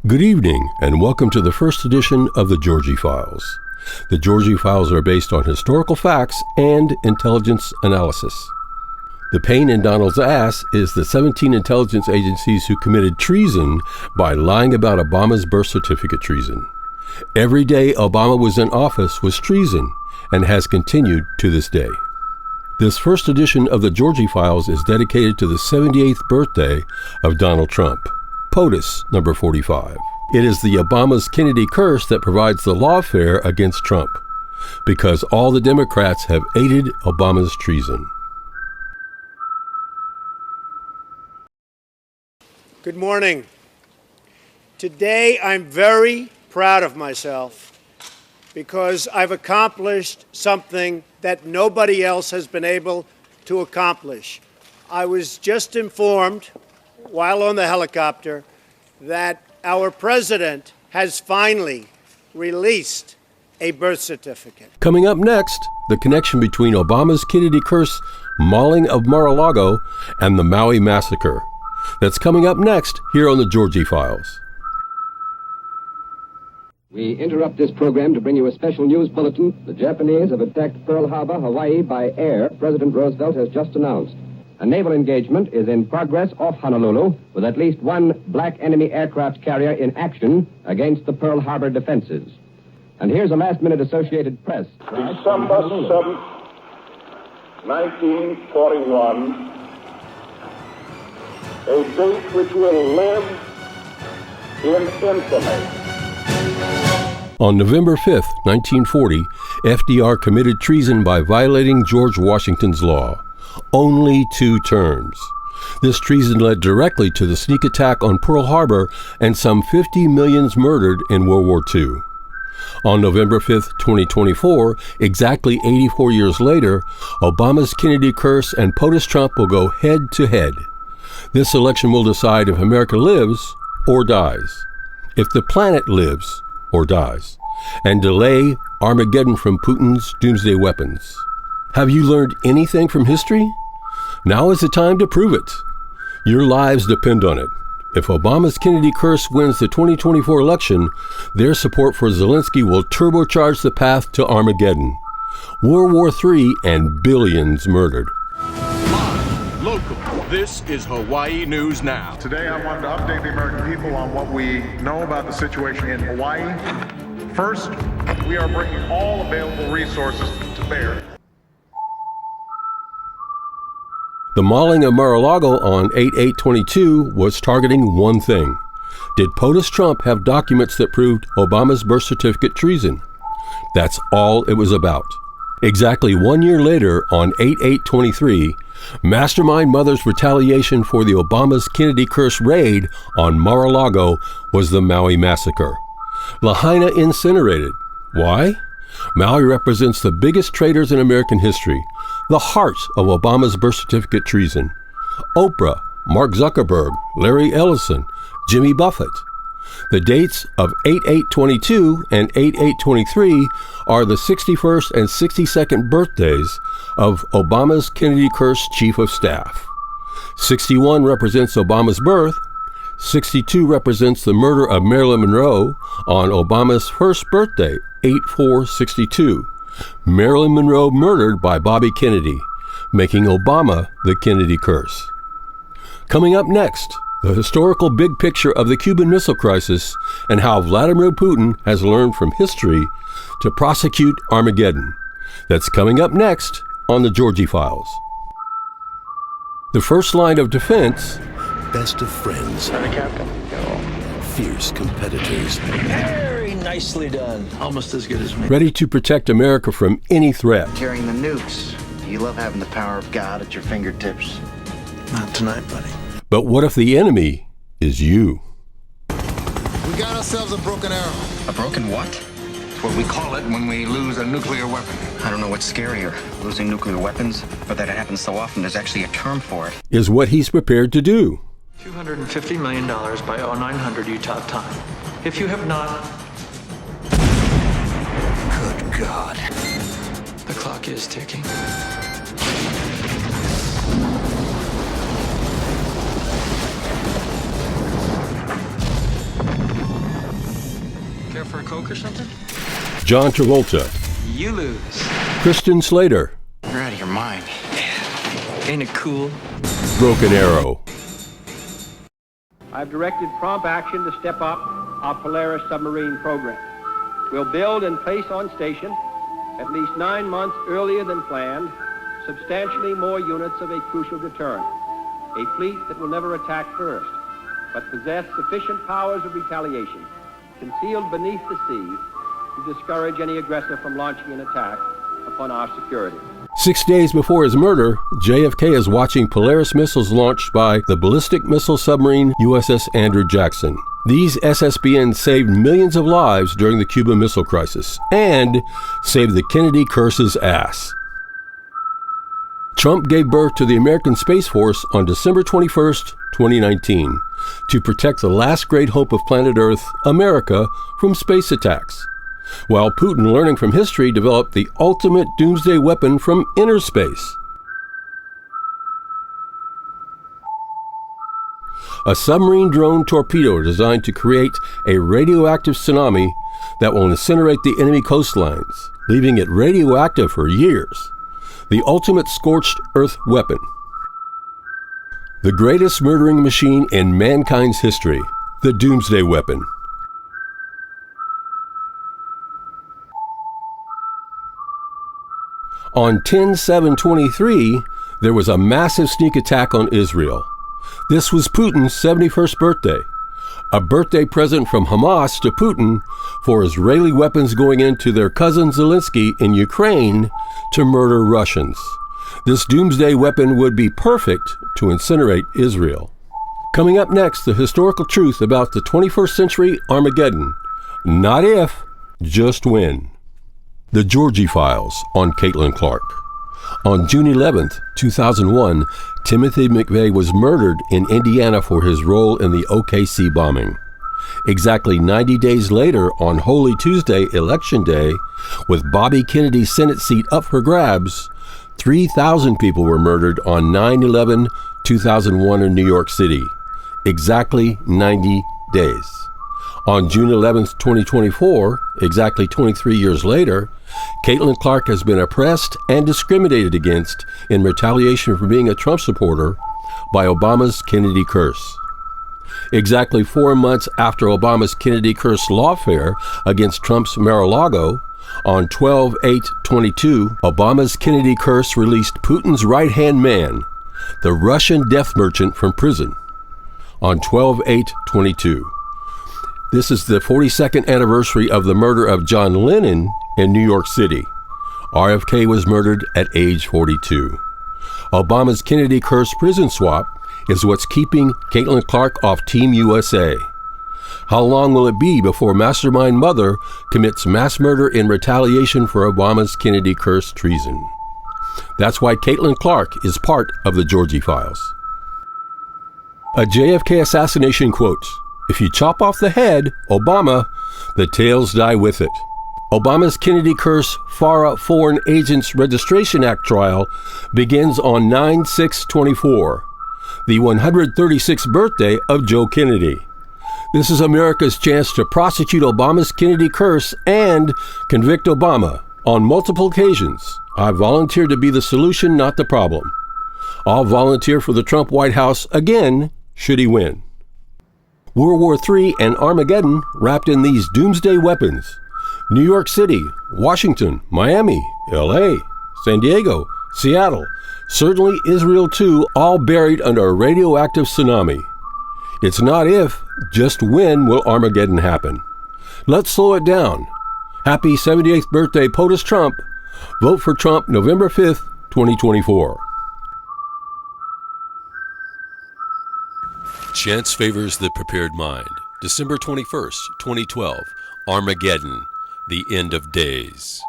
Good evening, and welcome to the first edition of the Georgie Files. The Georgie Files are based on historical facts and intelligence analysis. The pain in Donald's ass is the 17 intelligence agencies who committed treason by lying about Obama's birth certificate treason. Every day Obama was in office was treason, and has continued to this day. This first edition of the Georgie Files is dedicated to the 78th birthday of Donald Trump. POTUS number 45. It is the Obama's Kennedy curse that provides the lawfare against Trump, because all the Democrats have aided Obama's treason. Good morning. Today I'm very proud of myself because I've accomplished something that nobody else has been able to accomplish. I was just informed while on the helicopter that our president has finally released a birth certificate. Coming up next, the connection between Obama's Kennedy curse mauling of Mar-a-Lago and the Maui massacre. That's coming up next here on the Georgie Files. We interrupt this program to bring you a special news bulletin. The Japanese have attacked Pearl Harbor, Hawaii by air, President Roosevelt has just announced. A naval engagement is in progress off Honolulu with at least one black enemy aircraft carrier in action against the Pearl Harbor defenses. And here's a last-minute Associated Press. December 7th, 1941, a date which will live in infamy. On November 5th, 1940, FDR committed treason by violating George Washington's law. Only 2 terms. This treason led directly to the sneak attack on Pearl Harbor and some 50 millions murdered in World War II. On November 5th, 2024, exactly 84 years later, Obama's Kennedy curse and POTUS Trump will go head-to-head. This election will decide if America lives or dies, if the planet lives or dies, and delay Armageddon from Putin's doomsday weapons. Have you learned anything from history? Now is the time to prove it. Your lives depend on it. If Obama's Kennedy curse wins the 2024 election, their support for Zelensky will turbocharge the path to Armageddon, World War III, and billions murdered. Live, local. This is Hawaii News Now. Today I wanted to update the American people on what we know about the situation in Hawaii. First, we are bringing all available resources to bear. The mauling of Mar-a-Lago on 8/8/22 was targeting one thing. Did POTUS Trump have documents that proved Obama's birth certificate treason? That's all it was about. Exactly 1 year later, on 8/8/23, Mastermind Mother's retaliation for the Obama's Kennedy curse raid on Mar-a-Lago was the Maui massacre. Lahaina incinerated. Why? Maui represents the biggest traitors in American history, the heart of Obama's birth certificate treason. Oprah, Mark Zuckerberg, Larry Ellison, Jimmy Buffett. The dates of 8/8/22 and 8/8/23 are the 61st and 62nd birthdays of Obama's Kennedy curse chief of staff. 61 represents Obama's birth. 62 represents the murder of Marilyn Monroe on Obama's first birthday, 8/4/62. Marilyn Monroe murdered by Bobby Kennedy, making Obama the Kennedy curse. Coming up next, the historical big picture of the Cuban Missile Crisis and how Vladimir Putin has learned from history to prosecute Armageddon. That's coming up next on the Georgie Files. The first line of defense: best of friends, fierce competitors, very nicely done, almost as good as me, ready to protect America from any threat. Carrying the nukes. You love having the power of God at your fingertips. Not tonight, buddy. But what if the enemy is you? We got ourselves a broken arrow. A broken what? It's what we call it when we lose a nuclear weapon. I don't know what's scarier, losing nuclear weapons, or that it happens so often there's actually a term for it. Is what he's prepared to do. $250 million by 0900 Utah time. If you have not... Good God. The clock is ticking. for a Coke or something? John Travolta. You lose. Kristen Slater. You're out of your mind. Ain't it cool? Broken Arrow. I've directed prompt action to step up our Polaris submarine program. We'll build and place on station, at least 9 months earlier than planned, substantially more units of a crucial deterrent. A fleet that will never attack first, but possess sufficient powers of retaliation, concealed beneath the sea, to discourage any aggressor from launching an attack upon our security. 6 days before his murder, JFK is watching Polaris missiles launched by the ballistic missile submarine USS Andrew Jackson. These SSBNs saved millions of lives during the Cuban Missile Crisis and saved the Kennedy curse's ass. Trump gave birth to the American Space Force on December 21st, 2019, to protect the last great hope of planet Earth, America, from space attacks, while Putin, learning from history, developed the ultimate doomsday weapon from inner space. A submarine drone torpedo designed to create a radioactive tsunami that will incinerate the enemy coastlines, leaving it radioactive for years. The ultimate scorched earth weapon. The greatest murdering machine in mankind's history, the doomsday weapon. On 10/7/23, there was a massive sneak attack on Israel. This was Putin's 71st birthday, a birthday present from Hamas to Putin for Israeli weapons going into their cousin Zelensky in Ukraine to murder Russians. This doomsday weapon would be perfect to incinerate Israel. Coming up next, the historical truth about the 21st century Armageddon. Not if, just when. The Georgie Files on Caitlin Clark. On June 11, 2001, Timothy McVeigh was murdered in Indiana for his role in the OKC bombing. Exactly 90 days later, on Holy Tuesday, Election Day, with Bobby Kennedy's Senate seat up for grabs, 3,000 people were murdered on 9/11/2001 in New York City. Exactly 90 days. On June 11, 2024, exactly 23 years later, Caitlin Clark has been oppressed and discriminated against in retaliation for being a Trump supporter by Obama's Kennedy curse. Exactly 4 months after Obama's Kennedy curse lawfare against Trump's Mar-a-Lago, on 12/8/22, Obama's Kennedy curse released Putin's right-hand man, the Russian death merchant, from prison. On 12/8/22. This is the 42nd anniversary of the murder of John Lennon in New York City. RFK was murdered at age 42. Obama's Kennedy curse prison swap is what's keeping Caitlin Clark off Team USA. How long will it be before Mastermind Mother commits mass murder in retaliation for Obama's Kennedy curse treason? That's why Caitlin Clark is part of the Georgie Files. A JFK assassination quote: "If you chop off the head, Obama, the tails die with it." Obama's Kennedy curse FARA Foreign Agents Registration Act trial begins on 9/6/24, the 136th birthday of Joe Kennedy. This is America's chance to prosecute Obama's Kennedy curse and convict Obama. On multiple occasions, I volunteered to be the solution, not the problem. I'll volunteer for the Trump White House again, should he win. World War III and Armageddon wrapped in these doomsday weapons. New York City, Washington, Miami, LA, San Diego, Seattle, certainly Israel too, all buried under a radioactive tsunami. It's not if, just when will Armageddon happen. Let's slow it down. Happy 78th birthday, POTUS Trump. Vote for Trump November 5th, 2024. Chance favors the prepared mind. December 21st, 2012. Armageddon, the end of days.